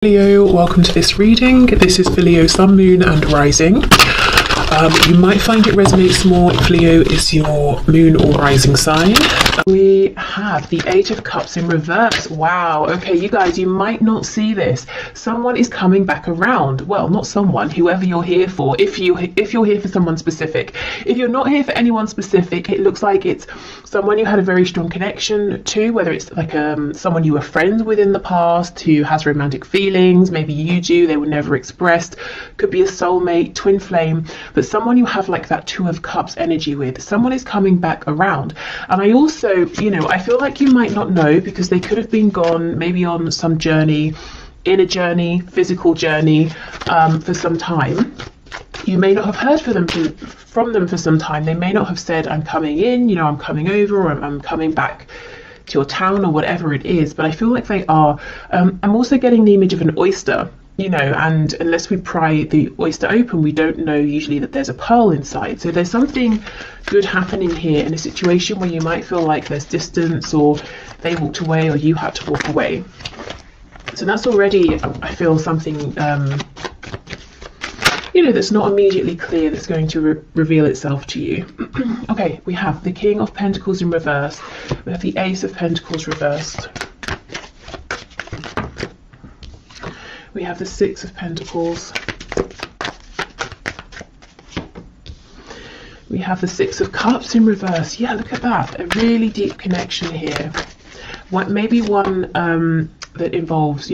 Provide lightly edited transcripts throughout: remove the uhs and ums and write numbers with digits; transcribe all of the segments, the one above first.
Leo, welcome to this reading. This is for Leo, Sun, Moon and Rising. You might find it resonates more if Leo is your moon or rising sign. We have the Eight of Cups in reverse. Wow, okay, you guys, you might not see this. Someone is coming back around. Well, not someone, whoever you're here for, if you're here for someone specific. If you're not here for anyone specific, it looks like it's someone you had a very strong connection to, whether it's like someone you were friends with in the past who has romantic feelings, maybe you do, they were never expressed, could be a soulmate, twin flame, but someone you have like that Two of Cups energy with. Someone is coming back around. And I also, I feel like you might not know because they could have been gone maybe on some journey, inner journey, physical journey, for some time. You may not have heard from them for some time. They may not have said, I'm coming in, I'm coming over, or I'm coming back to your town, or whatever it is. But I feel like they are. I'm also getting the image of an oyster, and unless we pry the oyster open, we don't know usually that there's a pearl inside. So there's something good happening here in a situation where you might feel like there's distance, or they walked away, or you had to walk away. So that's already, I feel, something that's not immediately clear that's going to reveal itself to you. Okay, we have the King of Pentacles in reverse. We have the Ace of Pentacles reversed. We have the Six of Pentacles. We have the Six of Cups in reverse. Yeah, look at that. A really deep connection here. Maybe one that involves,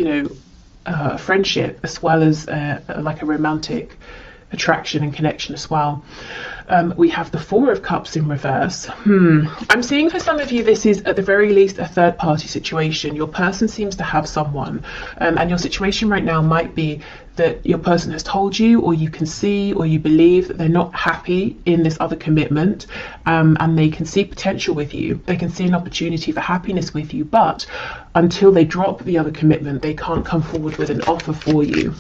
a friendship as well as like a romantic attraction and connection as well. We have the Four of Cups in reverse. I'm seeing for some of you this is at the very least a third party situation. Your person seems to have someone, and your situation right now might be that your person has told you, or you can see, or you believe that they're not happy in this other commitment, and they can see potential with you. They can see an opportunity for happiness with you, but until they drop the other commitment, they can't come forward with an offer for you.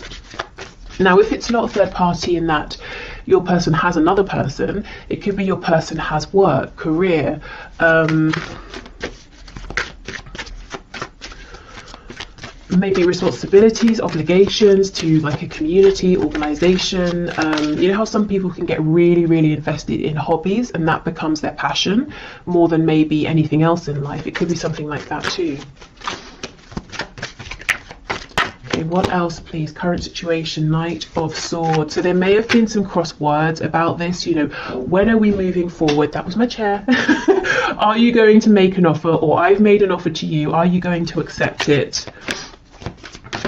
Now, if it's not a third party in that your person has another person, it could be your person has work, career, maybe responsibilities, obligations to like a community, organization. You know how some people can get really, really invested in hobbies and that becomes their passion more than maybe anything else in life. It could be something like that too. Okay, what else, please? Current situation, Knight of Swords. So there may have been some cross words about this. When are we moving forward? That was my chair. Are you going to make an offer, or I've made an offer to you? Are you going to accept it?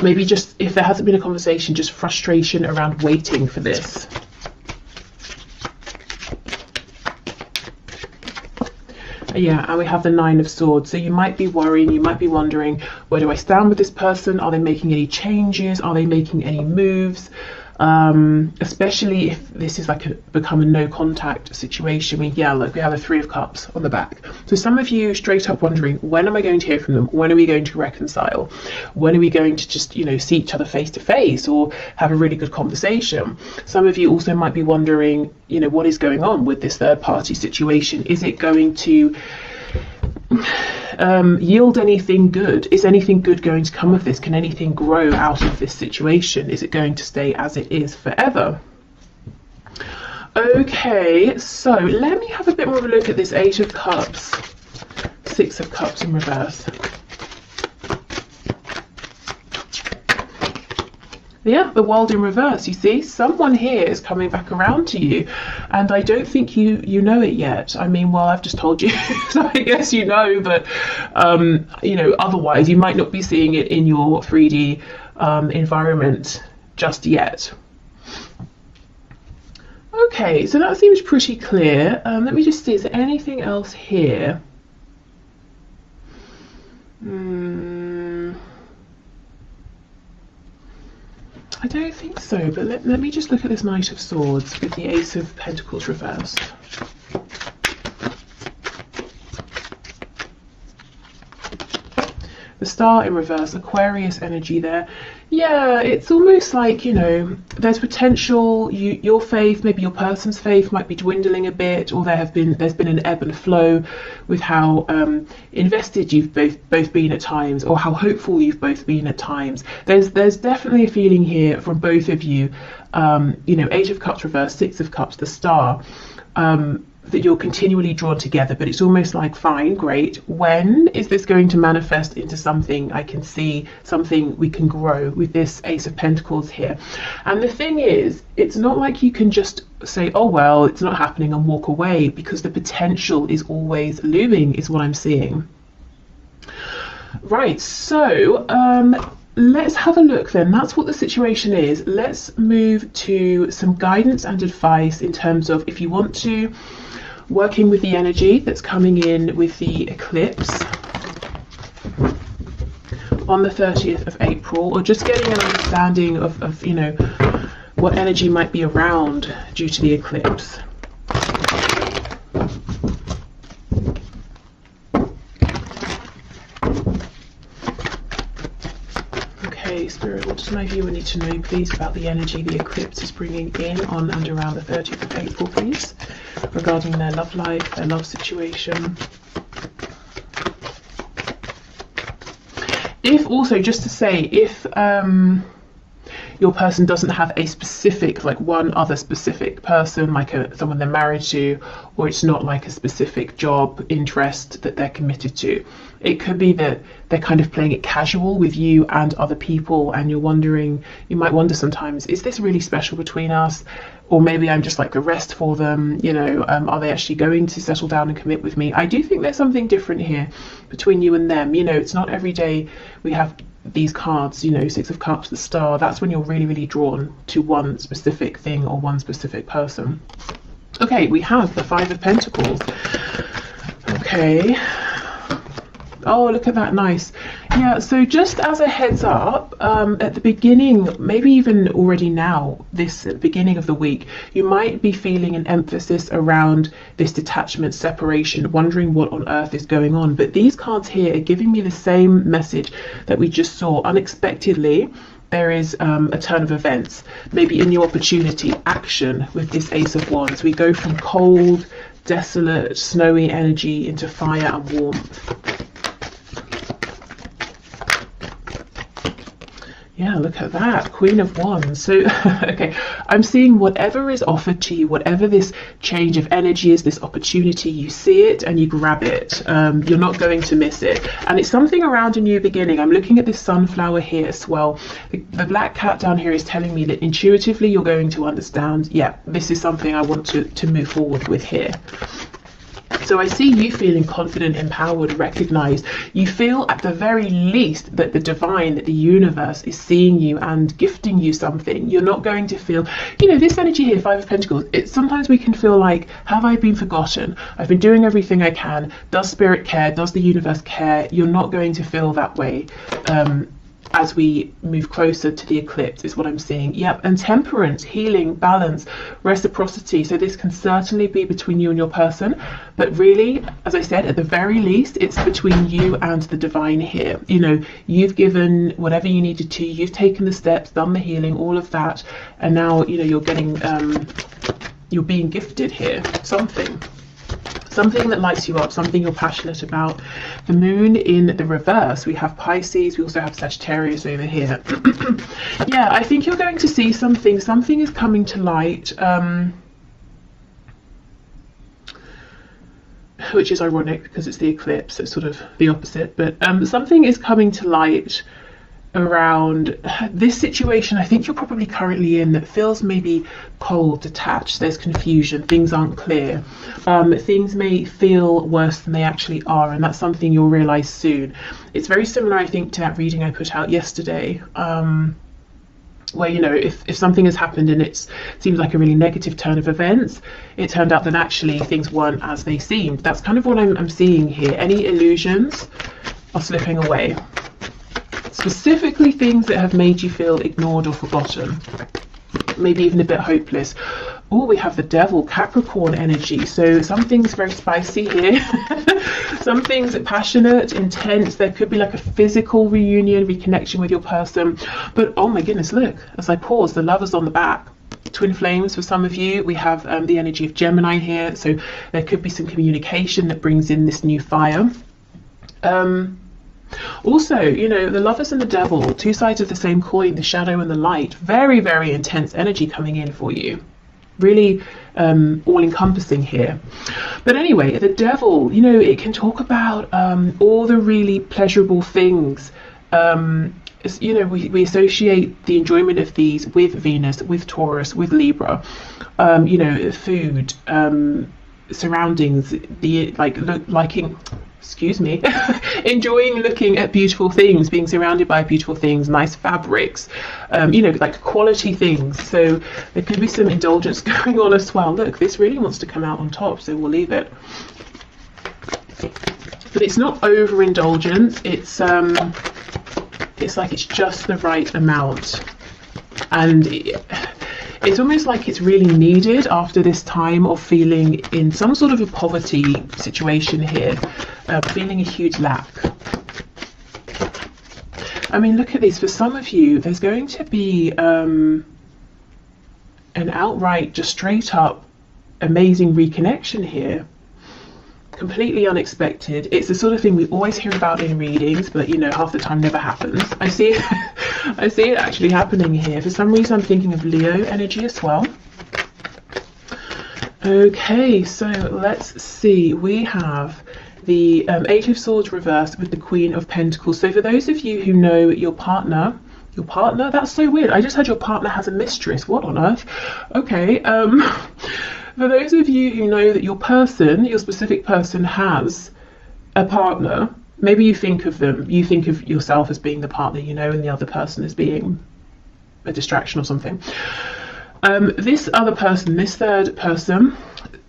Maybe just, if there hasn't been a conversation, just frustration around waiting for this. Yeah, and we have the Nine of Swords. So you might be worrying, you might be wondering, where do I stand with this person? Are they making any changes? Are they making any moves? Especially if this is like become a no contact situation. Look, we have a Three of Cups on the back. So some of you straight up wondering, when am I going to hear from them? When are we going to reconcile? When are we going to just, see each other face to face or have a really good conversation? Some of you also might be wondering, what is going on with this third party situation? Is it going to yield anything good? Is anything good going to come of this? Can anything grow out of this situation? Is it going to stay as it is forever? Okay, so let me have a bit more of a look at this Eight of Cups, Six of Cups in reverse. Yeah, the World in reverse. You see, someone here is coming back around to you, and I don't think you know it yet. I've just told you, so I guess you know, but otherwise you might not be seeing it in your 3D environment just yet. Okay, so that seems pretty clear. Let me just see, is there anything else here? I don't think so, but let me just look at this Knight of Swords with the Ace of Pentacles reversed. Star in reverse, Aquarius energy there. Yeah, it's almost like, you know, there's potential, your faith, maybe your person's faith might be dwindling a bit, or there's been an ebb and flow with how invested you've both been at times, or how hopeful you've both been at times. There's definitely a feeling here from both of you, you know, Eight of Cups reverse, Six of Cups, the Star, that you're continually drawn together, but it's almost like, fine, great, when is this going to manifest into something I can see, something we can grow, with this Ace of Pentacles here? And the thing is, it's not like you can just say, oh well, it's not happening, and walk away, because the potential is always looming, is what I'm seeing. Right, so let's have a look then. That's what the situation is. Let's move to some guidance and advice in terms of, if you want to, working with the energy that's coming in with the eclipse on the 30th of April, or just getting an understanding of you know, what energy might be around due to the eclipse. Spirit, what does my viewer need to know, please, about the energy the eclipse is bringing in on and around the 30th of April, please, regarding their love life, their love situation? If also, just to say, if your person doesn't have a specific, like one other specific person, like someone they're married to, or it's not like a specific job interest that they're committed to, it could be that they're kind of playing it casual with you and other people, and you're wondering, you might wonder sometimes, is this really special between us? Or maybe I'm just like the rest for them, you know, are they actually going to settle down and commit with me? I do think there's something different here between you and them. You know, it's not every day we have these cards, you know, Six of Cups, the Star. That's when you're really, really drawn to one specific thing or one specific person. Okay, we have the Five of Pentacles. Okay. Oh, look at that, nice. Yeah, so just as a heads up, at the beginning, maybe even already now, this beginning of the week, you might be feeling an emphasis around this detachment, separation, wondering what on earth is going on. But these cards here are giving me the same message that we just saw. Unexpectedly, there is a turn of events, maybe in your opportunity, action with this Ace of Wands. We go from cold, desolate, snowy energy into fire and warmth. Yeah, look at that, Queen of Wands. So, okay, I'm seeing whatever is offered to you, whatever this change of energy is, this opportunity, you see it and you grab it. You're not going to miss it. And it's something around a new beginning. I'm looking at this sunflower here as well. The black cat down here is telling me that intuitively you're going to understand, yeah, this is something I want to move forward with here. So I see you feeling confident, empowered, recognized. You feel at the very least that the divine, that the universe is seeing you and gifting you something. You're not going to feel, you know, this energy here, Five of Pentacles, it's sometimes we can feel like, have I been forgotten? I've been doing everything I can. Does spirit care? Does the universe care? You're not going to feel that way. As we move closer to the eclipse is what I'm seeing. Yep, and temperance, healing, balance, reciprocity. So this can certainly be between you and your person, but really, as I said, at the very least, it's between you and the divine here. You know, you've given whatever you needed to, you've taken the steps, done the healing, all of that, and now, you know, you're getting, you're being gifted here, something that lights you up, something you're passionate about. The moon in the reverse, we have Pisces, we also have Sagittarius over here. Yeah, I think you're going to see something is coming to light, which is ironic because it's the eclipse, it's sort of the opposite, but something is coming to light around this situation I think you're probably currently in that feels maybe cold, detached, there's confusion, things aren't clear, things may feel worse than they actually are, and that's something you'll realize soon. It's very similar, I think, to that reading I put out yesterday, where, you know, if something has happened and it seems like a really negative turn of events, it turned out that actually things weren't as they seemed. That's kind of what I'm seeing here. Any illusions are slipping away. Specifically things that have made you feel ignored or forgotten, maybe even a bit hopeless. Oh, we have the devil, Capricorn energy. So something's very spicy here. Something's passionate, intense. There could be like a physical reunion, reconnection with your person. But oh my goodness, look, as I pause, the Lovers on the back. Twin flames for some of you. We have the energy of Gemini here. So there could be some communication that brings in this new fire. Also, you know, the Lovers and the Devil, two sides of the same coin, the shadow and the light. Very, very intense energy coming in for you. Really all-encompassing here. But anyway, the Devil, you know, it can talk about all the really pleasurable things. You know, we associate the enjoyment of these with Venus, with Taurus, with Libra. You know, food, surroundings, the liking, excuse me, enjoying looking at beautiful things, being surrounded by beautiful things, nice fabrics, you know, like quality things. So there could be some indulgence going on as well. Look, this really wants to come out on top, so we'll leave it. But it's not overindulgence. It's like it's just the right amount, and it's almost like it's really needed after this time of feeling in some sort of a poverty situation here, feeling a huge lack. I mean, look at this. For some of you, there's going to be an outright, just straight up amazing reconnection here. Completely unexpected. It's the sort of thing we always hear about in readings, but you know, half the time never happens. I see it actually happening here. For some reason I'm thinking of Leo energy as well. Okay, so let's see. We have the Eight of Swords reversed with the Queen of Pentacles. So for those of you who know your partner, that's so weird. I just heard your partner has a mistress. What on earth? Okay. For those of you who know that your person, your specific person, has a partner, maybe you think of them, you think of yourself as being the partner, you know, and the other person as being a distraction or something. This other person, this third person,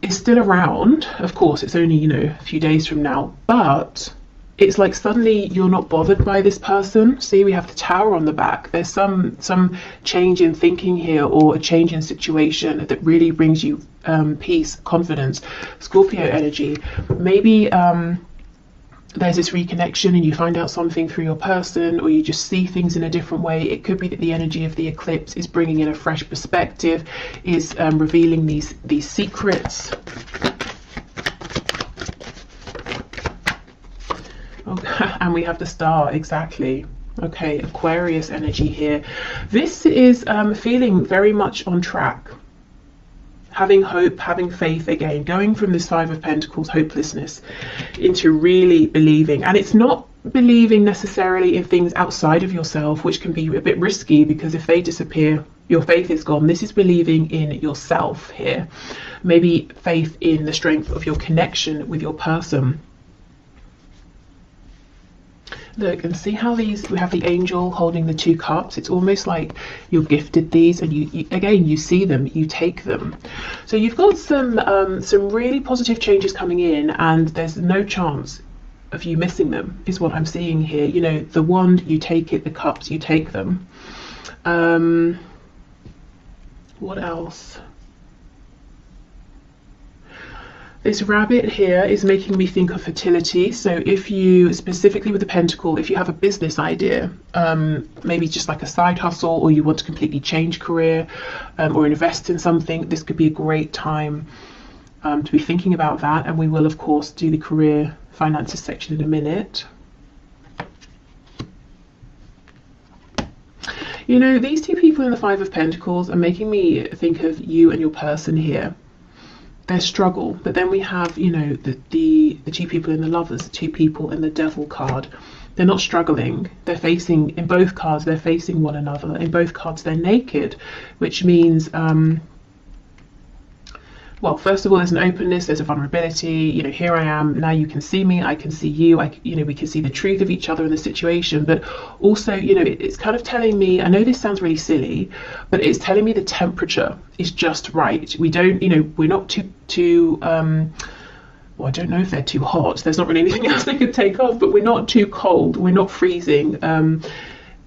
is still around. Of course, it's only, you know, a few days from now, but it's like suddenly you're not bothered by this person. See, we have the Tower on the back. There's some change in thinking here, or a change in situation that really brings you peace, confidence. Scorpio energy. Maybe there's this reconnection and you find out something through your person, or you just see things in a different way. It could be that the energy of the eclipse is bringing in a fresh perspective, is revealing these secrets. Okay, and we have the Star, exactly. Okay, Aquarius energy here. This is feeling very much on track. Having hope, having faith again, going from this Five of Pentacles, hopelessness, into really believing. And it's not believing necessarily in things outside of yourself, which can be a bit risky, because if they disappear, your faith is gone. This is believing in yourself here. Maybe faith in the strength of your connection with your person. Look and see how these, we have the angel holding the two cups. It's almost like you're gifted these, and you again, you see them, you take them. So you've got some really positive changes coming in, and there's no chance of you missing them, is what I'm seeing here. You know, the wand, you take it, the cups, you take them. What else? This rabbit here is making me think of fertility. So if you, specifically with the pentacle, if you have a business idea, maybe just like a side hustle, or you want to completely change career, or invest in something, this could be a great time to be thinking about that. And we will, of course, do the career finances section in a minute. You know, these two people in the Five of Pentacles are making me think of you and your person here. Their struggle, but then we have, you know, the two people in the Lovers, the two people in the Devil card. They're not struggling. They're facing, in both cards, they're facing one another. In both cards, they're naked, which means, well, first of all, there's an openness, there's a vulnerability. You know, here I am, now you can see me, I can see you, you know, we can see the truth of each other in the situation. But also, you know, it's kind of telling me, I know this sounds really silly, but it's telling me the temperature is just right. We don't, you know, we're not too well, I don't know if they're too hot. There's not really anything else they could take off, but we're not too cold, we're not freezing.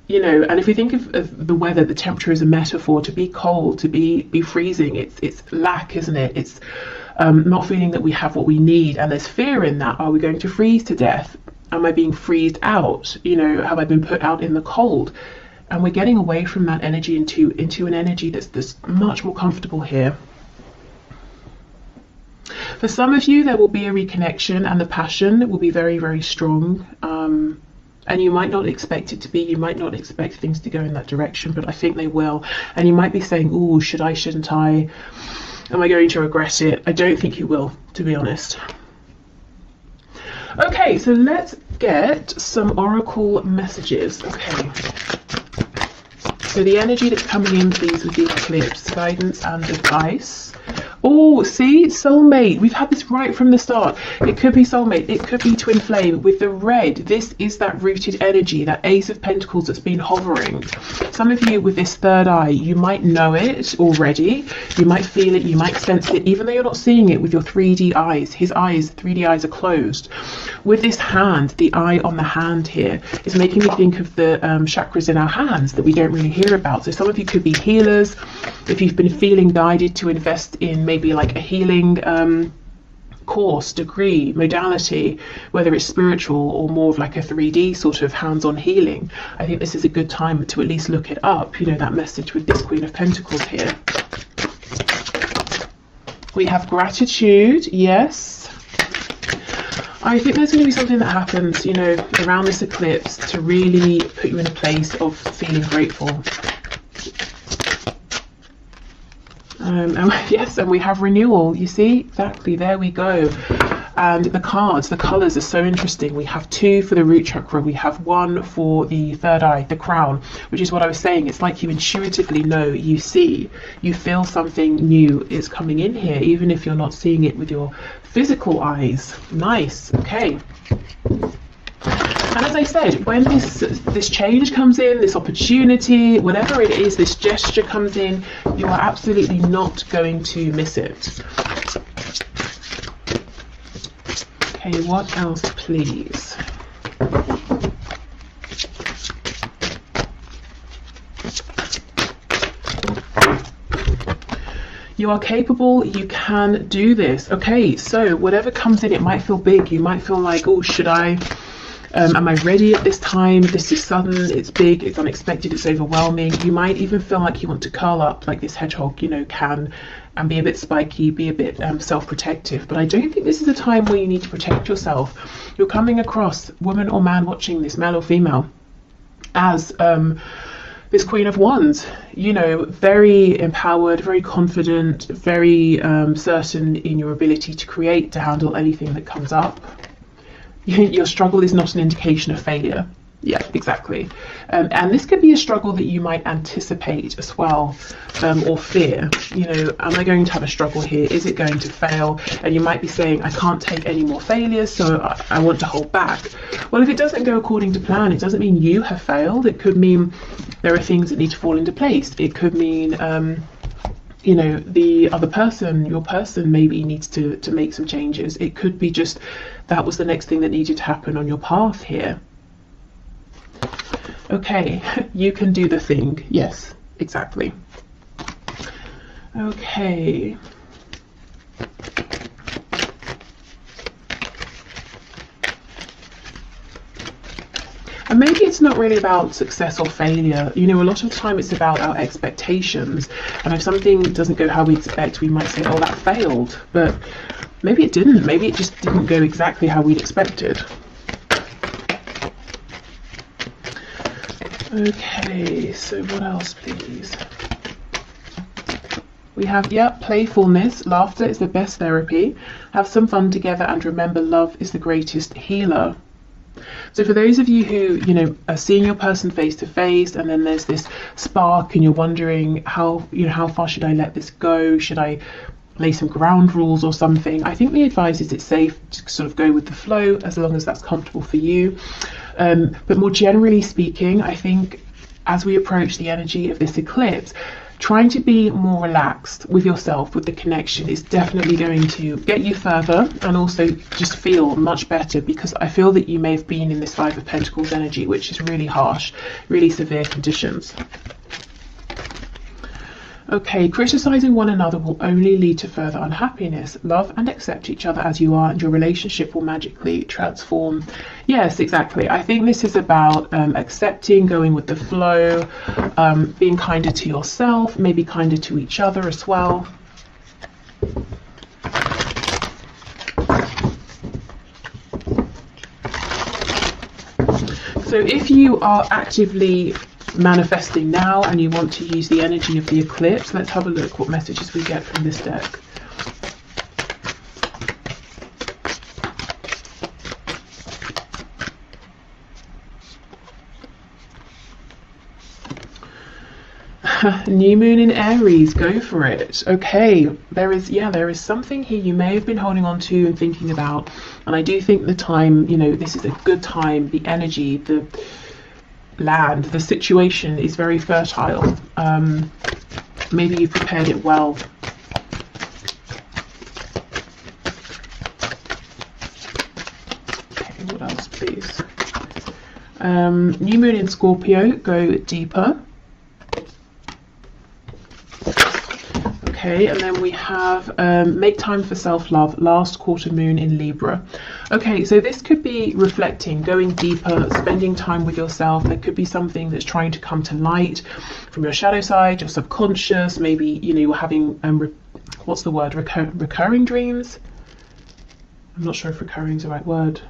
You know, and if we think of the weather, the temperature is a metaphor. To be cold, to be freezing, it's lack, isn't it? It's not feeling that we have what we need, and there's fear in that. Are we going to freeze to death? Am I being freezed out? You know, have I been put out in the cold? And we're getting away from that energy into an energy that's much more comfortable here. For some of you, there will be a reconnection, and the passion will be very, very strong. And you might not expect it to be, you might not expect things to go in that direction, but I think they will. And you might be saying, oh, should I, shouldn't I? Am I going to regret it? I don't think you will, to be honest. Okay, so let's get some oracle messages. Okay. So the energy that's coming in, please, with the eclipse, guidance and advice. Oh, see, soulmate. We've had this right from the start. It could be soulmate. It could be twin flame. With the red, this is that rooted energy, that Ace of Pentacles that's been hovering. Some of you with this third eye, you might know it already. You might feel it. You might sense it, even though you're not seeing it with your 3D eyes. His eyes, 3D eyes, are closed. With this hand, the eye on the hand here is making me think of the chakras in our hands that we don't really hear about. So some of you could be healers. If you've been feeling guided to invest in maybe like a healing course, degree, modality, whether it's spiritual or more of like a 3D sort of hands-on healing, I think this is a good time to at least look it up. You know, that message with this Queen of Pentacles here. We have gratitude, yes. I think there's going to be something that happens, you know, around this eclipse to really put you in a place of feeling grateful. And yes, and we have renewal. You see, exactly, there we go. And the cards, the colors are so interesting. We have 2 for the root chakra. We have 1 for the third eye, the crown, which is what I was saying. It's like you intuitively know, you see, you feel something new is coming in here, even if you're not seeing it with your physical eyes. Nice. Okay. And as I said, when this change comes in, this opportunity, whatever it is, this gesture comes in, you are absolutely not going to miss it. Okay, what else, please? You are capable, you can do this. Okay, so whatever comes in, it might feel big. You might feel like, oh, should I? Am I ready at this time? This is sudden, it's big, it's unexpected, it's overwhelming. You might even feel like you want to curl up like this hedgehog, you know, can, and be a bit spiky, be a bit self-protective. But I don't think this is a time where you need to protect yourself. You're coming across, woman or man watching this, male or female, as this Queen of Wands, you know, very empowered, very confident, very certain in your ability to create, to handle anything that comes up. Your struggle is not an indication of failure. Yeah, exactly. And this could be a struggle that you might anticipate as well, or fear. You know, am I going to have a struggle here? Is it going to fail? And you might be saying, I can't take any more failures, so I want to hold back. Well, if it doesn't go according to plan, it doesn't mean you have failed. It could mean there are things that need to fall into place. It could mean you know, the other person, your person, maybe needs to make some changes. It could be just that was the next thing that needed to happen on your path here. Okay, you can do the thing. Yes, exactly. Okay. And maybe it's not really about success or failure. You know, a lot of the time it's about our expectations. And if something doesn't go how we expect, we might say, oh, that failed. But maybe it didn't. Maybe it just didn't go exactly how we'd expected. Okay, so what else, please? We have, yeah, playfulness. Laughter is the best therapy. Have some fun together, and remember, love is the greatest healer. So for those of you who, you know, are seeing your person face to face, and then there's this spark and you're wondering how, you know, how far should I let this go? Should I lay some ground rules or something? I think the advice is it's safe to sort of go with the flow as long as that's comfortable for you. But more generally speaking, I think as we approach the energy of this eclipse, trying to be more relaxed with yourself, with the connection, is definitely going to get you further and also just feel much better, because I feel that you may have been in this Five of Pentacles energy, which is really harsh, really severe conditions. Okay, criticizing one another will only lead to further unhappiness. Love and accept each other as you are, and your relationship will magically transform. Yes, exactly. I think this is about accepting, going with the flow, being kinder to yourself, maybe kinder to each other as well. So if you are actively manifesting now and you want to use the energy of the eclipse, let's have a look what messages we get from this deck. New moon in Aries, go for it. Okay, there is something here you may have been holding on to and thinking about, and I do think the time, this is a good time. The energy, the land, the situation is very fertile. Maybe you've prepared it well. Okay, what else, please? New moon in Scorpio, go deeper. Okay, and then we have make time for self-love, last quarter moon in Libra. Okay, so this could be reflecting, going deeper, spending time with yourself. There could be something that's trying to come to light from your shadow side, your subconscious. Maybe, you're having, what's the word, recurring dreams? I'm not sure if recurring is the right word.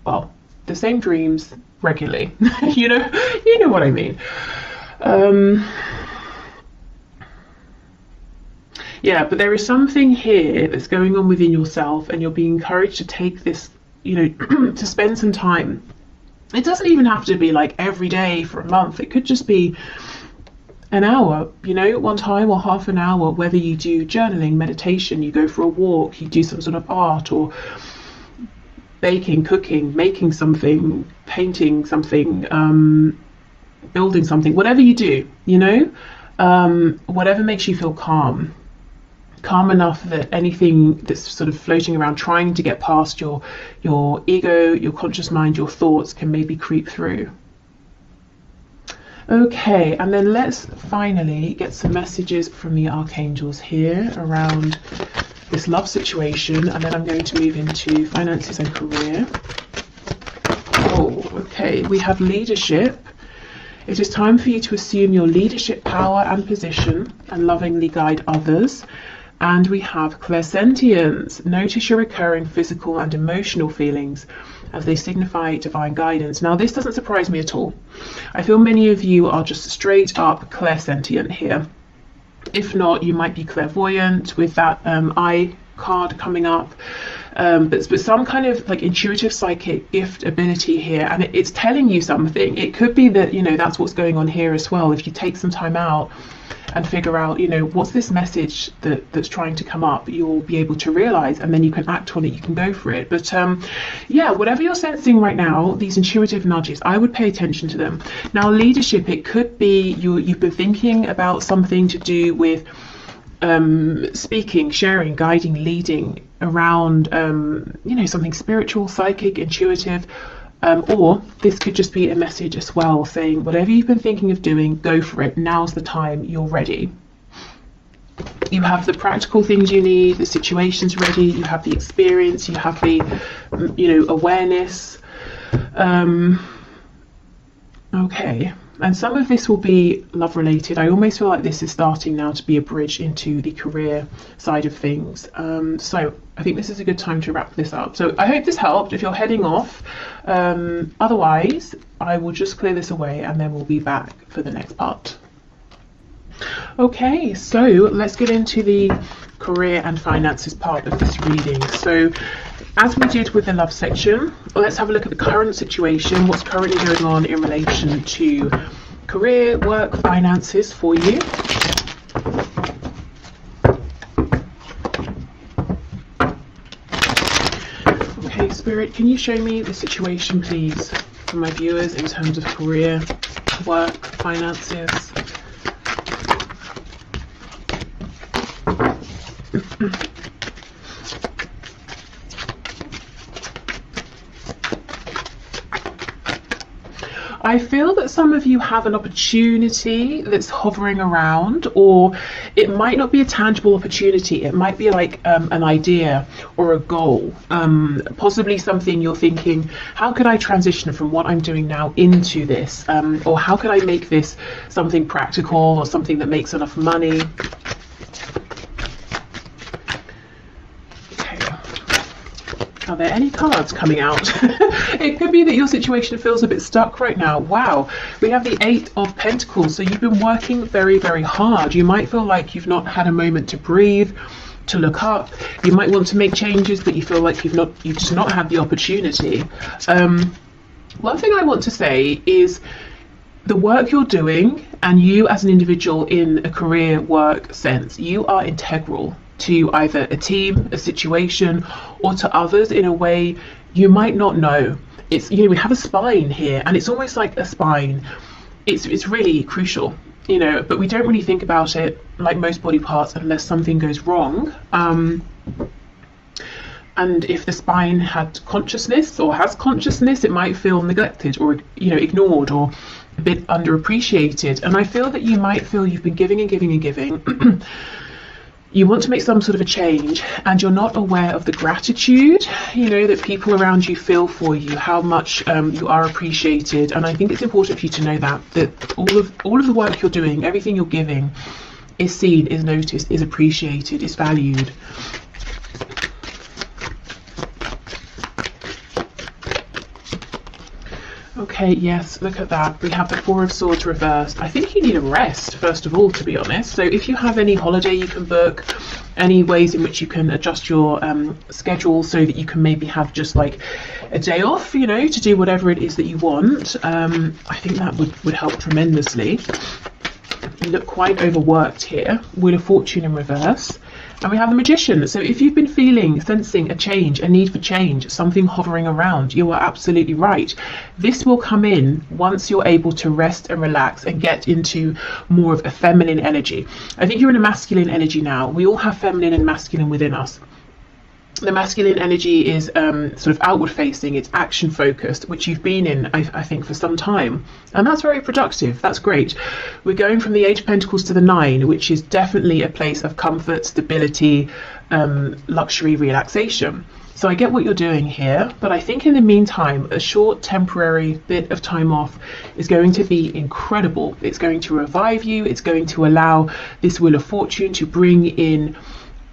Well, the same dreams regularly. you know what I mean. Yeah, but there is something here that's going on within yourself, and you're being encouraged to take this, to spend some time. It doesn't even have to be like every day for a month. It could just be an hour, one time, or half an hour, whether you do journaling, meditation, you go for a walk, you do some sort of art, or baking, cooking, making something, painting something, building something, whatever you do, whatever makes you feel calm enough that anything that's sort of floating around trying to get past your ego, your conscious mind, your thoughts can maybe creep through. Okay, and then let's finally get some messages from the archangels here around this love situation, and then I'm going to move into finances and career. Oh, okay, we have leadership. It is time for you to assume your leadership power and position and lovingly guide others. And we have clairsentience. Notice your recurring physical and emotional feelings as they signify divine guidance. Now, this doesn't surprise me at all. I feel many of you are just straight up clairsentient here. If not, you might be clairvoyant with that eye card coming up. But some kind of like intuitive psychic gift ability here, and it's telling you something. It could be that, that's what's going on here as well. If you take some time out and figure out, what's this message that's trying to come up, you'll be able to realize, and then you can act on it, you can go for it. But yeah, whatever you're sensing right now, these intuitive nudges, I would pay attention to them. Now, leadership, it could be you've been thinking about something to do with speaking, sharing, guiding, leading around, something spiritual, psychic, intuitive, or this could just be a message as well, saying whatever you've been thinking of doing, go for it. Now's the time, you're ready. You have the practical things you need, the situation's ready, you have the experience, you have the, awareness. Okay. And some of this will be love related. I almost feel like this is starting now to be a bridge into the career side of things. So I think this is a good time to wrap this up. So I hope this helped if you're heading off. Otherwise, I will just clear this away and then we'll be back for the next part. Okay, so let's get into the career and finances part of this reading. So as we did with the love section, let's have a look at the current situation, what's currently going on in relation to career, work, finances for you. Okay, Spirit, can you show me the situation, please? for my viewers in terms of career, work, finances. I feel that some of you have an opportunity that's hovering around, or it might not be a tangible opportunity. It might be like an idea or a goal, possibly something you're thinking, how could I transition from what I'm doing now into this? Or how could I make this something practical or something that makes enough money? Are there any cards coming out? It could be that your situation feels a bit stuck right now. Wow, we have the 8 of Pentacles. So you've been working very, very hard. You might feel like you've not had a moment to breathe, to look up. You might want to make changes, but you feel like you've just not had the opportunity. One thing I want to say is the work you're doing, and you as an individual in a career work sense, you are integral to either a team, a situation, or to others in a way you might not know. It's, you know, we have a spine here, and it's almost like a spine. It's really crucial, you know, but we don't really think about it like most body parts unless something goes wrong. And if the spine had consciousness or has consciousness, it might feel neglected or, you know, ignored or a bit underappreciated. And I feel that you might feel you've been giving and giving and giving. You want to make some sort of a change, and you're not aware of the gratitude, you know, that people around you feel for you, how much you are appreciated. And I think it's important for you to know that all of the work you're doing, everything you're giving, is seen, is noticed, is appreciated, is valued. Okay, yes, look at that. We have the 4 of Swords reversed. I think you need a rest, first of all, to be honest. So if you have any holiday you can book, any ways in which you can adjust your schedule so that you can maybe have just like a day off, you know, to do whatever it is that you want, I think that would help tremendously. You look quite overworked here. Wheel of Fortune in reverse. And we have the Magician. So if you've been sensing a change, a need for change, something hovering around, you are absolutely right. This will come in once you're able to rest and relax and get into more of a feminine energy. I think you're in a masculine energy now. We all have feminine and masculine within us. The masculine energy is sort of outward facing, it's action focused, which you've been in, I think, for some time. And that's very productive, that's great. We're going from the 8 of Pentacles to the 9, which is definitely a place of comfort, stability, luxury, relaxation. So I get what you're doing here, but I think in the meantime, a short temporary bit of time off is going to be incredible. It's going to revive you, it's going to allow this Wheel of Fortune to bring in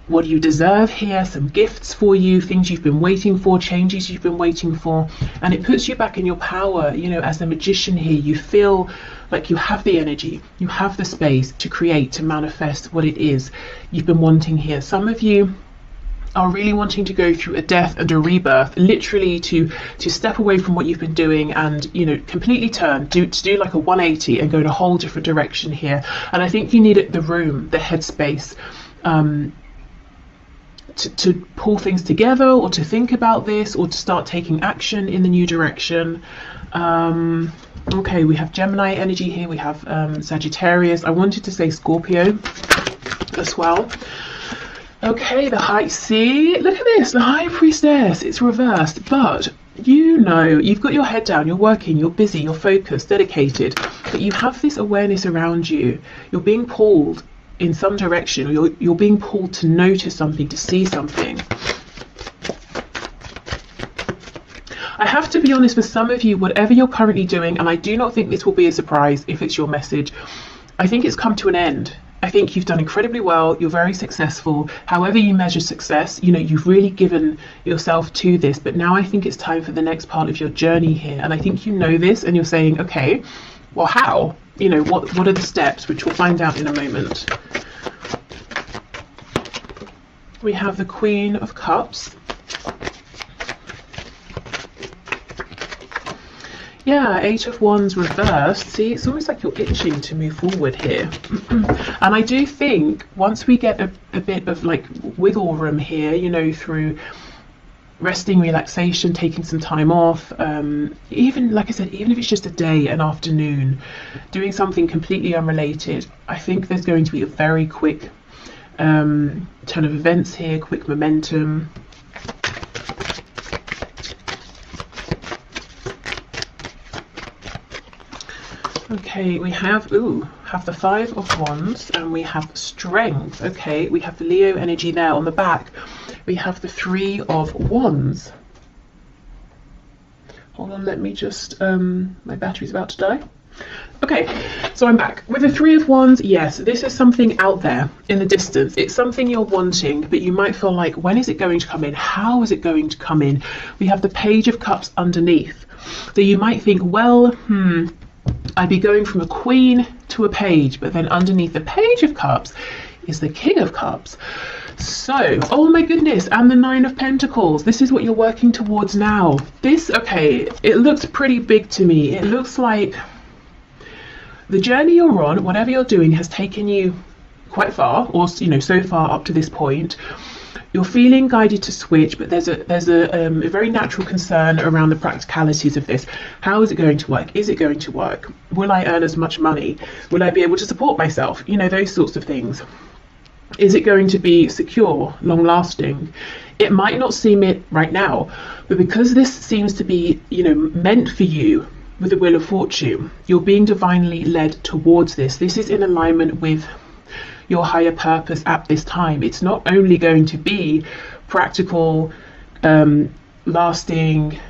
what you deserve here, some gifts for you, things you've been waiting for, changes you've been waiting for, and it puts you back in your power. You know, as the Magician here, you feel like you have the energy, you have the space to create, to manifest what it is you've been wanting here. Some of you are really wanting to go through a death and a rebirth, literally to step away from what you've been doing and, you know, completely turn, to do like a 180 and go in a whole different direction here. And I think you need the room, the headspace, to pull things together, or to think about this, or to start taking action in the new direction. Okay, we have Gemini energy here, we have Sagittarius. I wanted to say Scorpio as well. Okay, the High See, look at this, the High Priestess, it's reversed, but you know, you've got your head down, you're working, you're busy, you're focused, dedicated, but you have this awareness around you. You're being pulled in some direction, or you're being pulled to notice something, to see something. I have to be honest, with some of you, whatever you're currently doing, and I do not think this will be a surprise if it's your message, I think it's come to an end. I think you've done incredibly well, you're very successful. However you measure success, you know, you've really given yourself to this, but now I think it's time for the next part of your journey here. And I think you know this, and you're saying, okay, well, how? You know, what are the steps, which we'll find out in a moment. We have the Queen of Cups. Yeah, 8 of Wands reversed. See, it's almost like you're itching to move forward here. And I do think once we get a bit of like wiggle room here, you know, through resting, relaxation, taking some time off, even like I said, even if it's just a day, an afternoon, doing something completely unrelated, I think there's going to be a very quick turn of events here, quick momentum. Okay, we have the Five of Wands, and we have Strength. Okay, we have the Leo energy there on the back. We have the Three of Wands. Hold on, let me just, my battery's about to die. Okay, so I'm back. With the Three of Wands, yes, this is something out there in the distance. It's something you're wanting, but you might feel like, when is it going to come in? How is it going to come in? We have the Page of Cups underneath. So you might think, well, I'd be going from a queen to a page, but then underneath the Page of Cups is the King of Cups. So, oh my goodness, and the Nine of Pentacles. This is what you're working towards now. This, okay, it looks pretty big to me. It looks like the journey you're on, whatever you're doing, has taken you quite far, or so far up to this point. You're feeling guided to switch, but there's a very natural concern around the practicalities of this. How is it going to work? Is it going to work? Will I earn as much money? Will I be able to support myself? Those sorts of things. Is it going to be secure, long lasting? It might not seem it right now, but because this seems to be, meant for you with the Wheel of Fortune, you're being divinely led towards this. This is in alignment with your higher purpose at this time. It's not only going to be practical, lasting,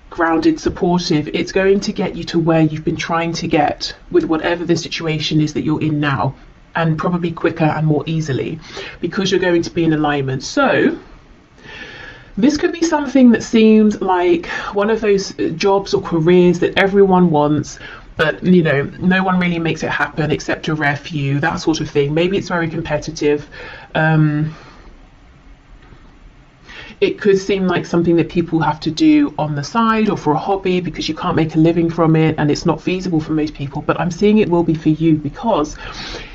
grounded, supportive. It's going to get you to where you've been trying to get with whatever the situation is that you're in now, and probably quicker and more easily, because you're going to be in alignment. So this could be something that seems like one of those jobs or careers that everyone wants, but no one really makes it happen except a rare few, that sort of thing. Maybe it's very competitive. It could seem like something that people have to do on the side or for a hobby because you can't make a living from it and it's not feasible for most people, but I'm seeing it will be for you because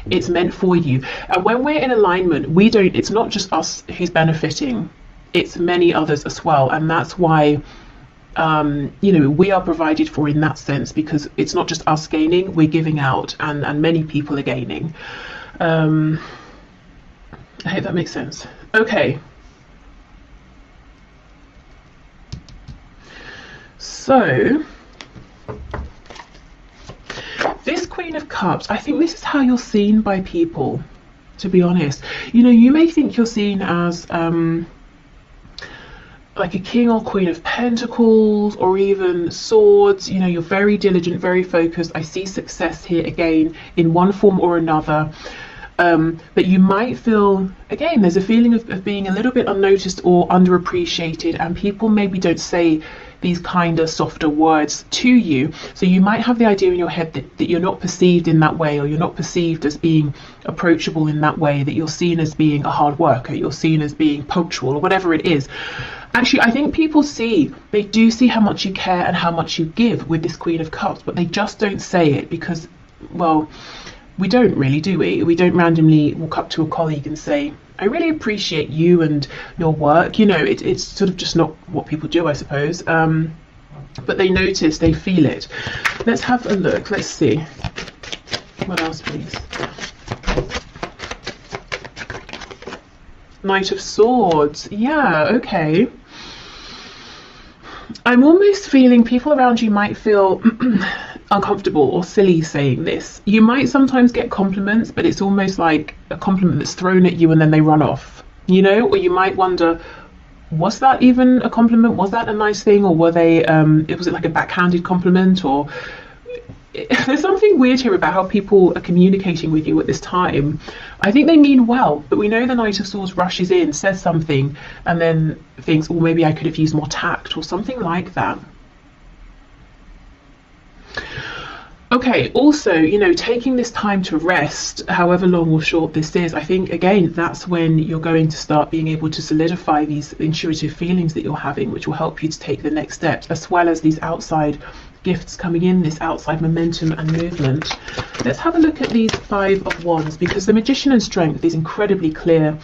it's meant for you. And when we're in alignment, it's not just us who's benefiting, it's many others as well. And that's why we are provided for in that sense, because it's not just us gaining, we're giving out, and many people are gaining. I hope that makes sense. Okay. So, this Queen of Cups, I think this is how you're seen by people, to be honest. You may think you're seen as like a King or Queen of Pentacles, or even Swords. You're very diligent, very focused. I see success here again in one form or another. But you might feel, again, there's a feeling of being a little bit unnoticed or underappreciated, and people maybe don't say these kinder, softer words to you. So you might have the idea in your head that you're not perceived in that way, or you're not perceived as being approachable in that way, that you're seen as being a hard worker, you're seen as being punctual, or whatever it is. Actually, I think people they do see how much you care and how much you give with this Queen of Cups, but they just don't say it because, well, we don't really, do we? We don't randomly walk up to a colleague and say, I really appreciate you and your work. It's sort of just not what people do, I suppose. But they notice, they feel it. Let's have a look. Let's see. What else, please? Knight of Swords. Yeah, okay. I'm almost feeling people around you might feel uncomfortable or silly saying this. You might sometimes get compliments, but it's almost like a compliment that's thrown at you and then they run off, or you might wonder, was that even a compliment? Was that a nice thing? Or was it like a backhanded compliment? Or there's something weird here about how people are communicating with you at this time. I think they mean well, but we know the Knight of Swords rushes in, says something, and then thinks, oh, maybe I could have used more tact or something like that. Okay, also, taking this time to rest, however long or short this is, I think, again, that's when you're going to start being able to solidify these intuitive feelings that you're having, which will help you to take the next steps, as well as these outside gifts coming in, this outside momentum and movement. Let's have a look at these Five of Wands, because the Magician and Strength is incredibly clear.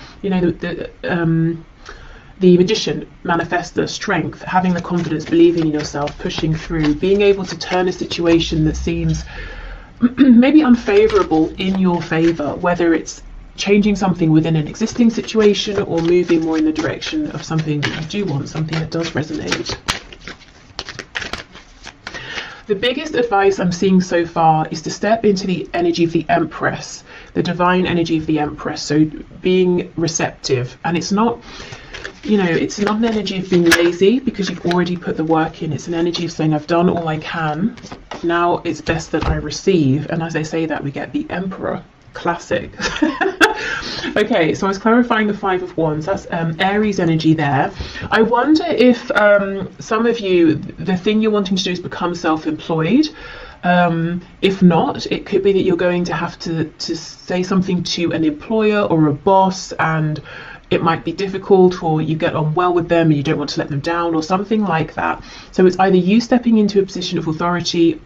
The Magician, manifestor, strength, having the confidence, believing in yourself, pushing through, being able to turn a situation that seems maybe unfavorable in your favor, whether it's changing something within an existing situation or moving more in the direction of something that you do want, something that does resonate. The biggest advice I'm seeing so far is to step into the energy of the Empress, the divine energy of the Empress. So being receptive, and it's not, it's not an energy of being lazy because you've already put the work in. It's an energy of saying, I've done all I can. Now it's best that I receive. And as I say that, we get the Emperor. Classic. Okay, so I was clarifying the Five of Wands. That's Aries energy there. I wonder if some of you, the thing you're wanting to do is become self-employed. If not, it could be that you're going to have to say something to an employer or a boss, and it might be difficult, or you get on well with them and you don't want to let them down, or something like that. So it's either you stepping into a position of authority,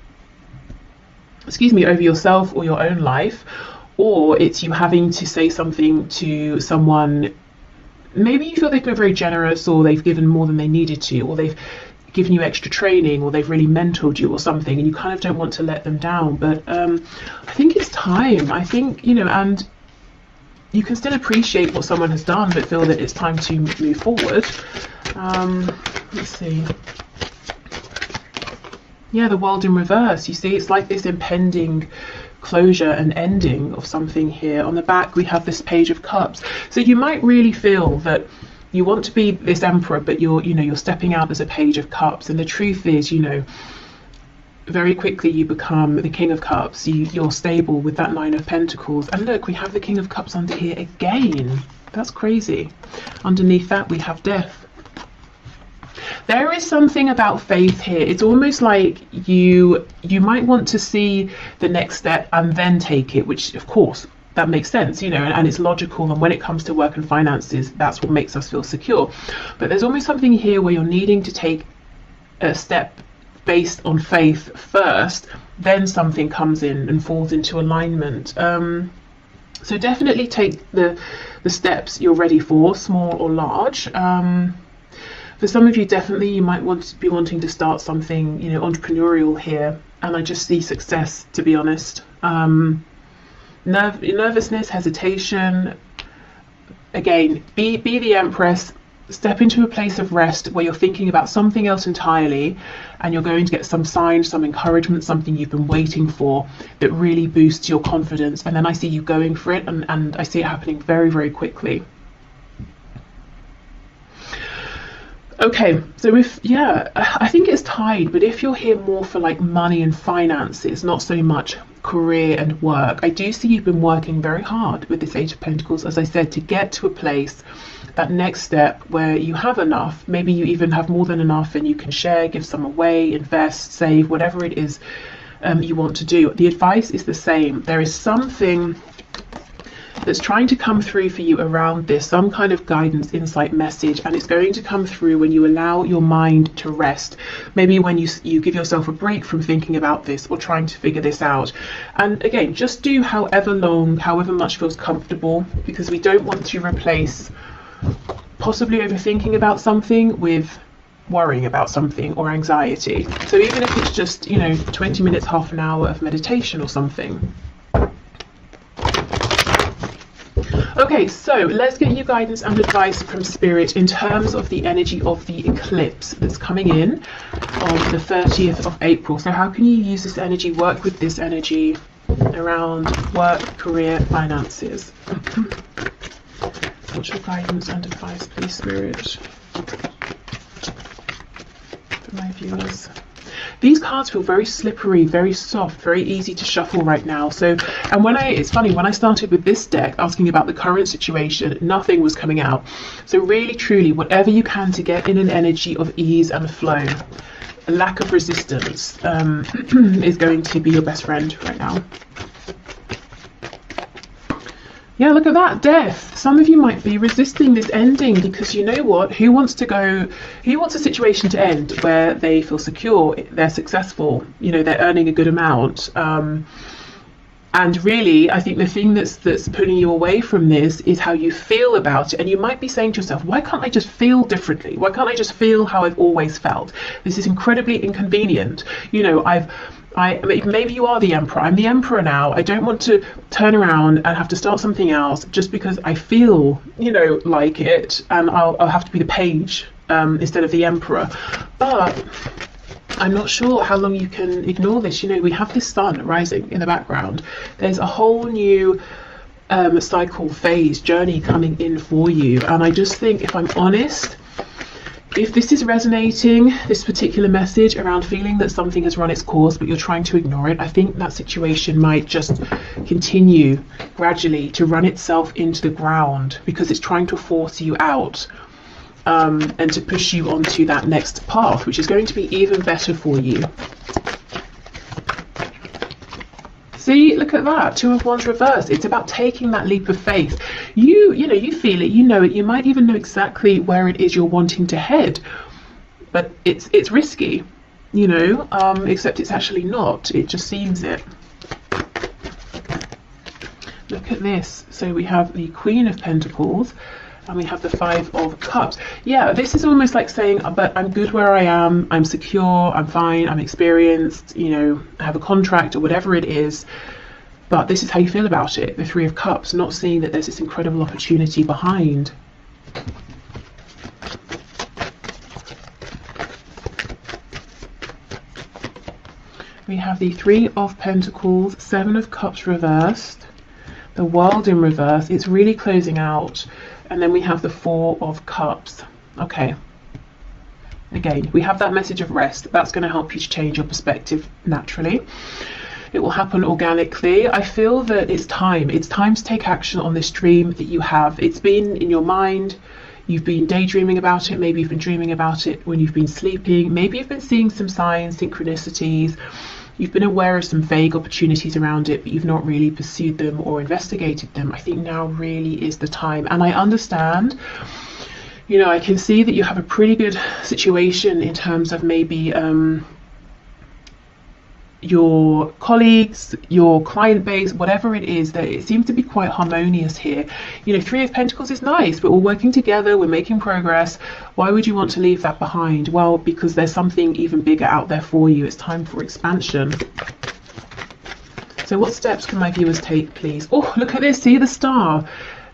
over yourself or your own life, or it's you having to say something to someone. Maybe you feel they've been very generous, or they've given more than they needed to, or they've given you extra training, or they've really mentored you or something, and you kind of don't want to let them down. But I think it's time. I think, and you can still appreciate what someone has done, but feel that it's time to move forward. Let's see. Yeah, the World in reverse. You see, it's like this impending closure and ending of something here. On the back, we have this Page of Cups. So you might really feel that you want to be this Emperor, but you're stepping out as a Page of Cups. And the truth is, very quickly you become the King of Cups. You're stable with that Nine of Pentacles. And look, we have the King of Cups under here again. That's crazy. Underneath that, we have Death. There is something about faith here. It's almost like you might want to see the next step and then take it, which of course that makes sense, and it's logical. And when it comes to work and finances, that's what makes us feel secure. But there's almost something here where you're needing to take a step based on faith first, then something comes in and falls into alignment. So definitely take the steps you're ready for, small or large. For some of you, definitely you might be wanting to start something, entrepreneurial here. And I just see success, to be honest. Nervousness, hesitation. Again, be the Empress. Step into a place of rest where you're thinking about something else entirely, and you're going to get some sign, some encouragement, something you've been waiting for that really boosts your confidence. And then I see you going for it, and I see it happening very, very quickly. Okay, so I think it's tied, but if you're here more for like money and finances, not so much career and work, I do see you've been working very hard with this Eight of Pentacles, as I said, to get to a place, that next step where you have enough. Maybe you even have more than enough and you can share, give some away, invest, save, whatever it is you want to do. The advice is the same. There is something that's trying to come through for you around this, some kind of guidance, insight, message, and it's going to come through when you allow your mind to rest. Maybe when you give yourself a break from thinking about this or trying to figure this out. And again, just do however long, however much feels comfortable, because we don't want to replace possibly overthinking about something with worrying about something or anxiety. So even if it's just 20 minutes, half an hour of meditation or something. Okay, so let's get you guidance and advice from Spirit in terms of the energy of the eclipse that's coming in on the 30th of April. So how can you use this energy, work with this energy around work, career, finances? What's your guidance and advice, please, Spirit, for my viewers? These cards feel very slippery, very soft, very easy to shuffle right now. So, and it's funny, when I started with this deck asking about the current situation, nothing was coming out. So really, truly, whatever you can to get in an energy of ease and flow, a lack of resistance is going to be your best friend right now. Yeah, look at that, Death. Some of you might be resisting this ending because you know what? Who wants a situation to end where they feel secure, they're successful, they're earning a good amount, And really, I think the thing that's pulling you away from this is how you feel about it. And you might be saying to yourself, why can't I just feel differently? Why can't I just feel how I've always felt? This is incredibly inconvenient. You know, maybe you are the emperor. I'm the emperor now. I don't want to turn around and have to start something else just because I feel, you know, like it, and I'll have to be the page instead of the emperor. But I'm not sure how long you can ignore this. You know, we have this sun rising in the background. There's a whole new cycle, phase, journey coming in for you. And I just think, if I'm honest, if this is resonating, this particular message around feeling that something has run its course but you're trying to ignore it, I think that situation might just continue gradually to run itself into the ground because it's trying to force you out. And to push you onto that next path, which is going to be even better for you. See, look at that, 2 of Wands reversed. It's about taking that leap of faith. You know, you feel it, you know it, you might even know exactly where it is you're wanting to head, but it's risky, you know, except it's actually not. It just seems it. Look at this. So we have the Queen of Pentacles, and we have the 5 of Cups. Yeah, this is almost like saying, but I'm good where I am, I'm secure, I'm fine, I'm experienced, you know, I have a contract or whatever it is, but this is how you feel about it, the 3 of Cups, not seeing that there's this incredible opportunity behind. We have the 3 of Pentacles, 7 of Cups reversed, the World in reverse. It's really closing out. And then we have the 4 of Cups. Okay. Again, we have that message of rest. That's going to help you to change your perspective naturally. It will happen organically. I feel that it's time. It's time to take action on this dream that you have. It's been in your mind. You've been daydreaming about it. Maybe you've been dreaming about it when you've been sleeping. Maybe you've been seeing some signs, synchronicities. You've been aware of some vague opportunities around it, but you've not really pursued them or investigated them. I think now really is the time. And I understand, you know, I can see that you have a pretty good situation in terms of maybe your colleagues, your client base, whatever it is, that it seems to be quite harmonious here. You know, 3 of Pentacles is nice. We're all working together, we're making progress. Why would you want to leave that behind? Well, because there's something even bigger out there for you. It's time for expansion. So what steps can my viewers take, please? Oh, look at this, see the star.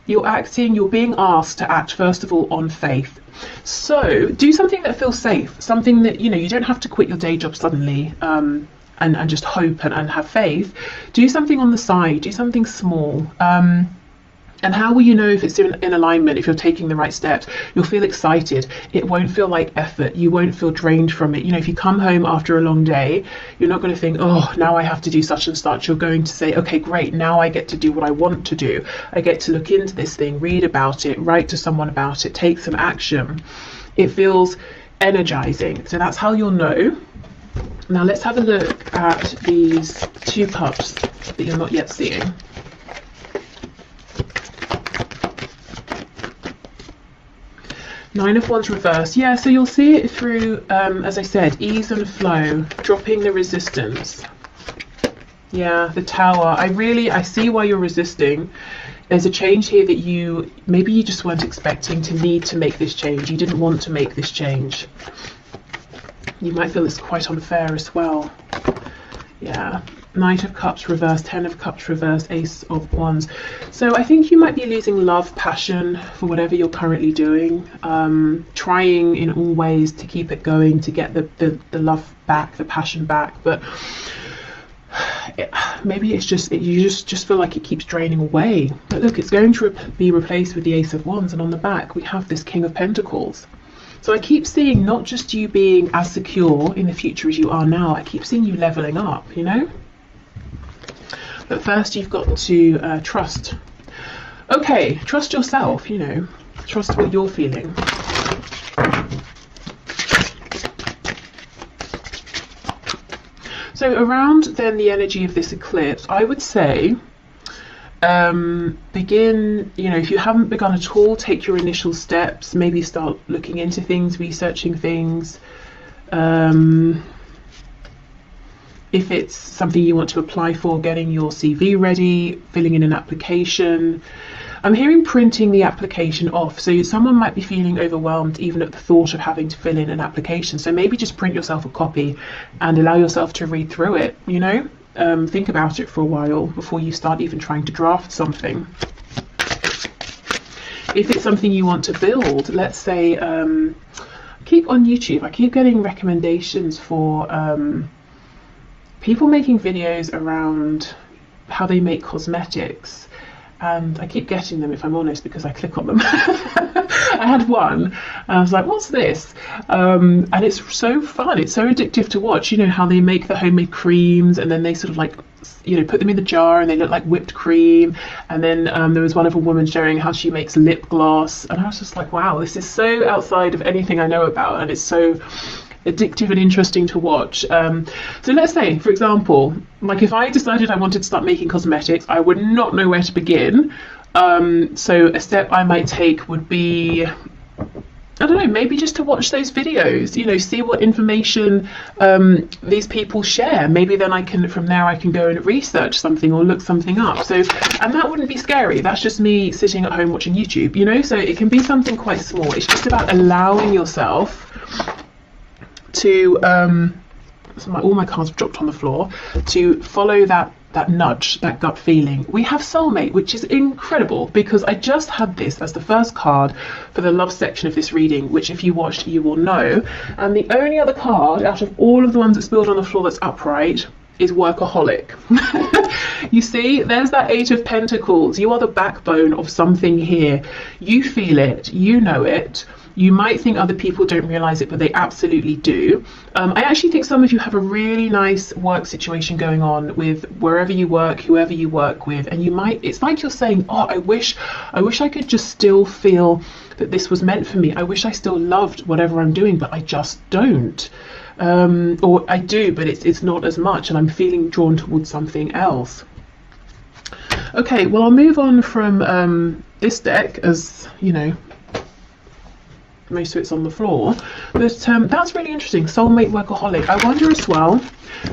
You're being asked to act, first of all, on faith. So do something that feels safe, something that, you know, you don't have to quit your day job suddenly, and just hope and have faith. Do something on the side, do something small. And how will you know if it's in alignment, if you're taking the right steps? You'll feel excited. It won't feel like effort. You won't feel drained from it. You know, if you come home after a long day, you're not going to think, oh, now I have to do such and such. You're going to say, okay, great, now I get to do what I want to do. I get to look into this thing, read about it, write to someone about it, take some action. It feels energizing. So that's how you'll know. Now let's have a look at these 2 cups that you're not yet seeing. Nine of Wands reverse. Yeah, so you'll see it through, as I said, ease and flow, dropping the resistance. Yeah, the Tower. I see why you're resisting. There's a change here that maybe you just weren't expecting to need to make this change. You didn't want to make this change. You might feel it's quite unfair as well. Yeah. Knight of Cups reverse, 10 of Cups reverse, Ace of Wands. So I think you might be losing love, passion for whatever you're currently doing. Trying in all ways to keep it going, to get the love back, the passion back. But maybe it's just, you just feel like it keeps draining away. But look, it's going to be replaced with the Ace of Wands. And on the back, we have this King of Pentacles. So I keep seeing not just you being as secure in the future as you are now, I keep seeing you leveling up, you know? But first you've got to trust. Okay, trust yourself, you know, trust what you're feeling. So around then the energy of this eclipse, I would say, begin, you know, if you haven't begun at all, take your initial steps, maybe start looking into things, researching things. if it's something you want to apply for, getting your CV ready, filling in an application. I'm hearing printing the application off. So someone might be feeling overwhelmed even at the thought of having to fill in an application. So maybe just print yourself a copy and allow yourself to read through it, you know? Think about it for a while before you start even trying to draft something. If it's something you want to build, let's say, keep on YouTube. I keep getting recommendations for people making videos around how they make cosmetics. And I keep getting them, if I'm honest, because I click on them. I had one and I was like, what's this? And it's so fun, it's so addictive to watch, you know, how they make the homemade creams and then they sort of like, you know, put them in the jar and they look like whipped cream. And then there was one of a woman showing how she makes lip gloss, and I was just like, wow, this is so outside of anything I know about, and it's so addictive and interesting to watch. So let's say, for example, like if I decided I wanted to start making cosmetics, I would not know where to begin. So a step I might take would be, I don't know, maybe just to watch those videos, you know, see what information these people share. Maybe then from there I can go and research something or look something up. So, and that wouldn't be scary. That's just me sitting at home watching YouTube, you know, so it can be something quite small. It's just about allowing yourself to all my cards have dropped on the floor, to follow that nudge, that gut feeling. We have soulmate, which is incredible because I just had this as the first card for the love section of this reading, which if you watched you will know. And the only other card out of all of the ones that spilled on the floor that's upright is workaholic. You see, there's that Eight of Pentacles. You are the backbone of something here. You feel it, you know it. You might think other people don't realize it, but they absolutely do. I actually think some of you have a really nice work situation going on with wherever you work, whoever you work with, and it's like you're saying, oh, I wish I could just still feel that this was meant for me. I wish I still loved whatever I'm doing, but I just don't. Or I do, but it's not as much, and I'm feeling drawn towards something else. Okay, well, I'll move on from this deck, as you know, most of it's on the floor, but that's really interesting. Soulmate, workaholic. I wonder as well,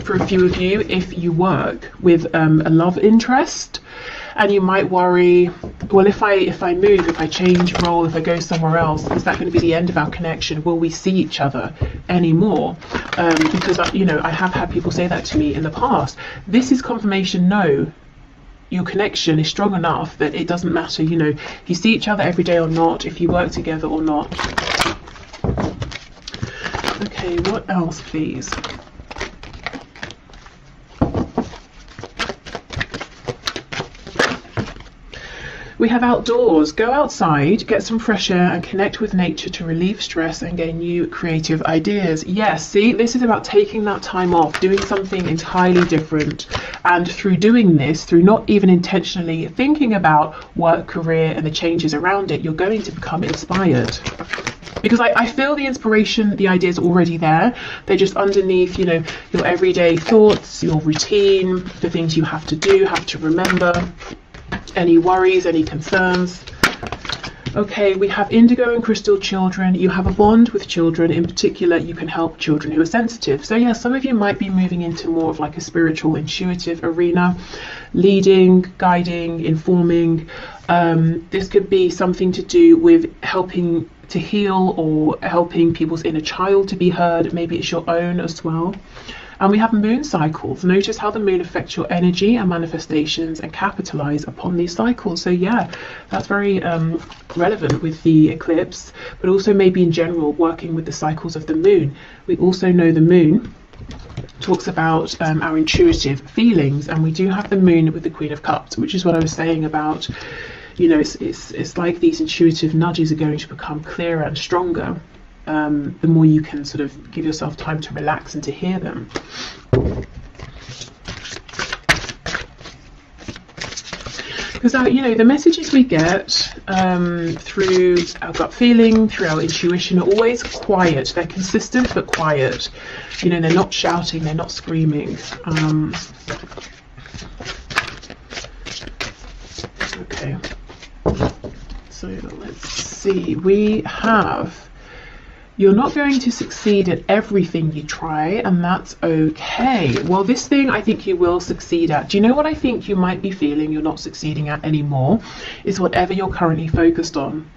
for a few of you, if you work with a love interest, and you might worry, well, if I move, if I change role, if I go somewhere else, is that going to be the end of our connection? Will we see each other anymore? Because you know, I have had people say that to me in the past. This is confirmation. No, your connection is strong enough that it doesn't matter, you know, if you see each other every day or not, if you work together or not. Okay, what else, please? We have outdoors. Go outside, get some fresh air and connect with nature to relieve stress and gain new creative ideas. Yes, see, this is about taking that time off, doing something entirely different. And through doing this, through not even intentionally thinking about work, career and the changes around it, you're going to become inspired. Because I feel the inspiration, the ideas are already there. They're just underneath, you know, your everyday thoughts, your routine, the things you have to do, have to remember. Any worries, any concerns. Okay, we have indigo and crystal children. You have a bond with children. In particular, you can help children who are sensitive. So yeah, some of you might be moving into more of like a spiritual, intuitive arena, leading, guiding, informing. This could be something to do with helping to heal or helping people's inner child to be heard. Maybe it's your own as well. And we have moon cycles. Notice how the moon affects your energy and manifestations and capitalize upon these cycles. So yeah, that's very relevant with the eclipse, but also maybe in general working with the cycles of the moon. We also know the moon talks about our intuitive feelings, and we do have the moon with the Queen of Cups, which is what I was saying about, you know, it's like these intuitive nudges are going to become clearer and stronger. The more you can sort of give yourself time to relax and to hear them. Because you know, the messages we get through our gut feeling, through our intuition, are always quiet. They're consistent but quiet. You know, they're not shouting, they're not screaming. Okay, so let's see. We have You're not going to succeed at everything you try, and that's okay. Well, this thing I think you will succeed at. Do you know what I think you might be feeling you're not succeeding at anymore? Is whatever you're currently focused on.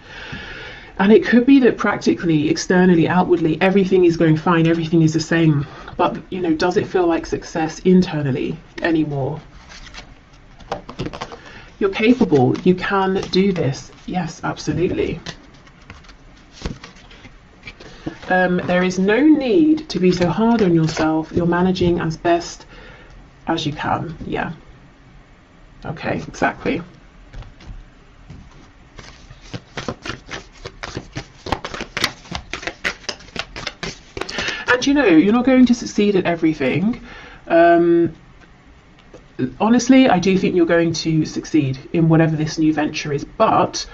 And it could be that practically, externally, outwardly, everything is going fine, everything is the same. But, you know, does it feel like success internally anymore? You're capable. You can do this. Yes, absolutely. There is no need to be so hard on yourself. You're managing as best as you can. Yeah. Okay, exactly. And you know, you're not going to succeed at everything. Honestly, I do think you're going to succeed in whatever this new venture is. But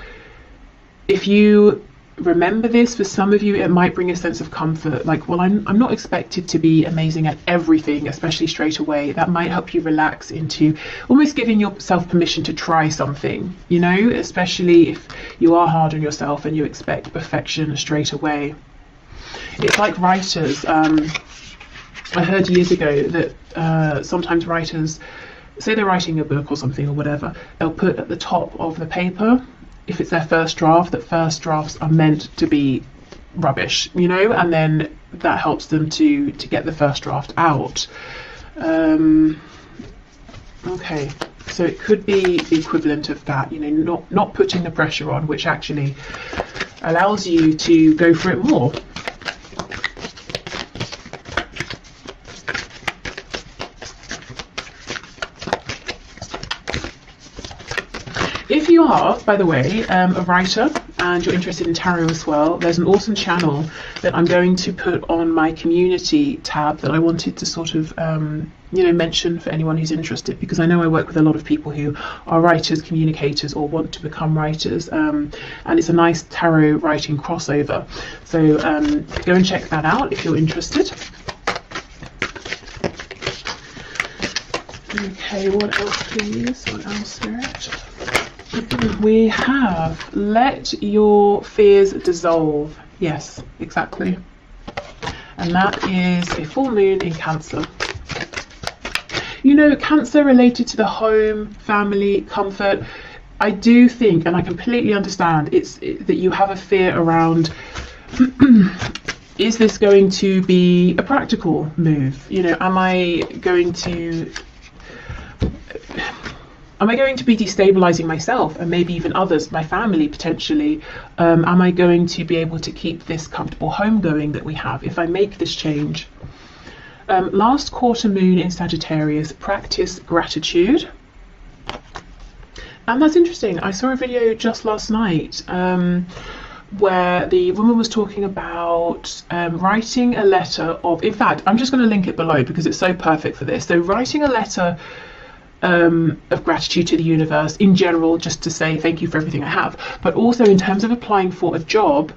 if you remember this, for some of you it might bring a sense of comfort, like, well, I'm not expected to be amazing at everything, especially straight away. That might help you relax into almost giving yourself permission to try something, you know, especially if you are hard on yourself and you expect perfection straight away. It's like writers. I heard years ago that sometimes writers, say they're writing a book or something or whatever, they'll put at the top of the paper, if it's their first draft, that first drafts are meant to be rubbish, you know, and then that helps them to get the first draft out. Okay, so it could be the equivalent of that, you know, not putting the pressure on, which actually allows you to go for it more. If you are, by the way, a writer and you're interested in tarot as well, there's an awesome channel that I'm going to put on my community tab that I wanted to sort of, you know, mention for anyone who's interested, because I know I work with a lot of people who are writers, communicators, or want to become writers, and it's a nice tarot writing crossover. So go and check that out if you're interested. Okay, what else please? What else, Spirit? We have let your fears dissolve. Yes, exactly. And that is a full moon in Cancer. You know, Cancer related to the home, family, comfort. I do think, and I completely understand, that you have a fear around is this going to be a practical move? You know, am I going to be destabilizing myself and maybe even others, my family potentially? Am I going to be able to keep this comfortable home going that we have if I make this change? Last quarter moon in Sagittarius, practice gratitude. And that's interesting. I saw a video just last night where the woman was talking about writing a letter of, in fact, I'm just going to link it below because it's so perfect for this. So writing a letter of gratitude to the universe in general, just to say thank you for everything I have, but also in terms of applying for a job,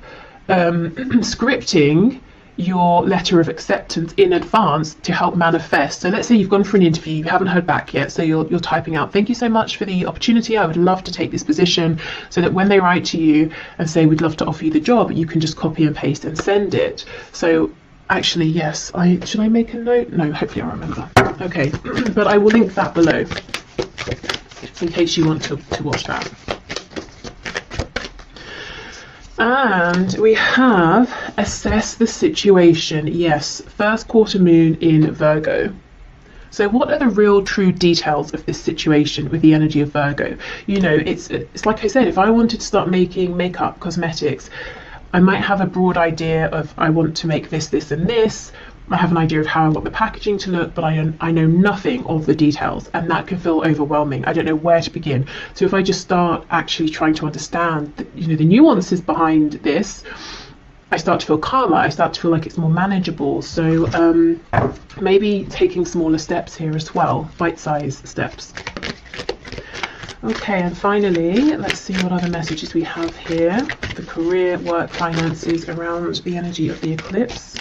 scripting your letter of acceptance in advance to help manifest. So let's say you've gone for an interview, you haven't heard back yet, so you're typing out, thank you so much for the opportunity, I would love to take this position, so that when they write to you and say we'd love to offer you the job, you can just copy and paste and send it. So actually, yes, should I make a note? No, hopefully I remember. Okay, but I will link that below in case you want to watch that. And we have assess the situation. Yes, first quarter moon in Virgo. So what are the real true details of this situation with the energy of Virgo? You know, it's like I said, if I wanted to start making makeup, cosmetics, I might have a broad idea of I want to make this, this and this. I have an idea of how I want the packaging to look, but I know nothing of the details, and that can feel overwhelming. I don't know where to begin. So if I just start actually trying to understand the nuances behind this, I start to feel calmer. I start to feel like it's more manageable. So maybe taking smaller steps here as well, bite-sized steps. Okay, and finally, let's see what other messages we have here. The career, work, finances around the energy of the eclipse.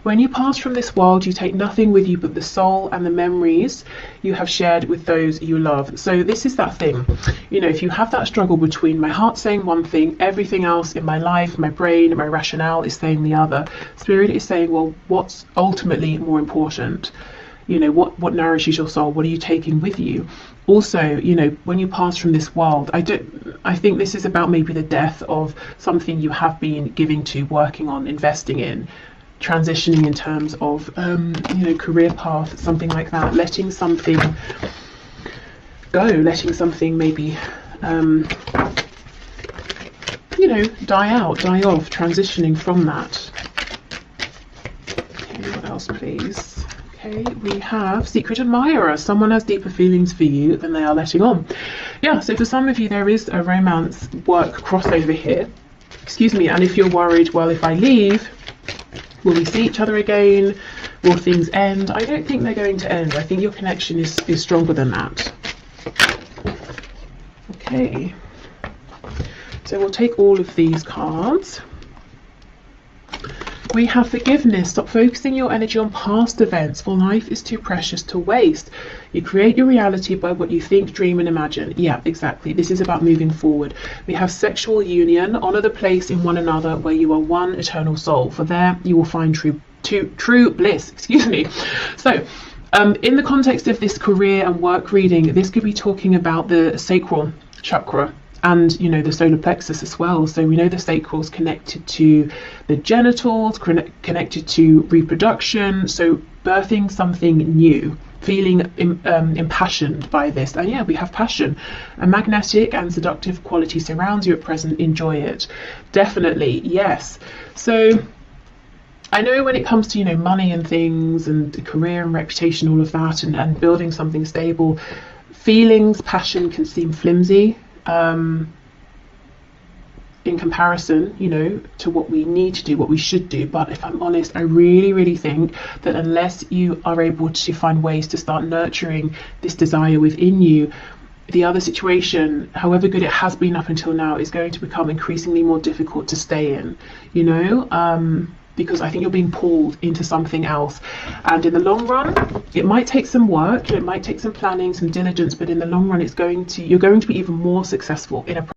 When you pass from this world, you take nothing with you but the soul and the memories you have shared with those you love. So this is that thing, you know, if you have that struggle between my heart saying one thing, everything else in my life, my brain, my rationale is saying the other. Spirit is saying, well, what's ultimately more important? You know, what nourishes your soul? What are you taking with you? Also, you know, when you pass from this world, I think this is about maybe the death of something you have been giving to, working on, investing in, transitioning in terms of, you know, career path, something like that, letting something go, letting something maybe, you know, die out, die off, transitioning from that. Okay, what else, please? Okay, we have secret admirer. Someone has deeper feelings for you than they are letting on. Yeah, so for some of you, there is a romance work crossover here. Excuse me, and if you're worried, well, if I leave, will we see each other again? Will things end? I don't think they're going to end. I think your connection is stronger than that. Okay, so we'll take all of these cards. We have forgiveness. Stop focusing your energy on past events, for life is too precious to waste. You create your reality by what you think, dream and imagine. Yeah, exactly. This is about moving forward. We have sexual union. Honor the place in one another where you are one eternal soul. For there you will find true bliss. Excuse me. So in the context of this career and work reading, this could be talking about the sacral chakra and, you know, the solar plexus as well. So we know the sacral is connected to the genitals, connected to reproduction, so birthing something new, feeling impassioned by this. And yeah, we have passion. A magnetic and seductive quality surrounds you at present. Enjoy it. Definitely, yes. So I know when it comes to, you know, money and things and career and reputation, all of that, and building something stable, feelings, passion can seem flimsy in comparison, you know, to what we need to do, what we should do. But if I'm honest, I really think that unless you are able to find ways to start nurturing this desire within you, the other situation, however good it has been up until now, is going to become increasingly more difficult to stay in, you know, because I think you're being pulled into something else. And in the long run, it might take some work, it might take some planning, some diligence, but in the long run, you're going to be even more successful in a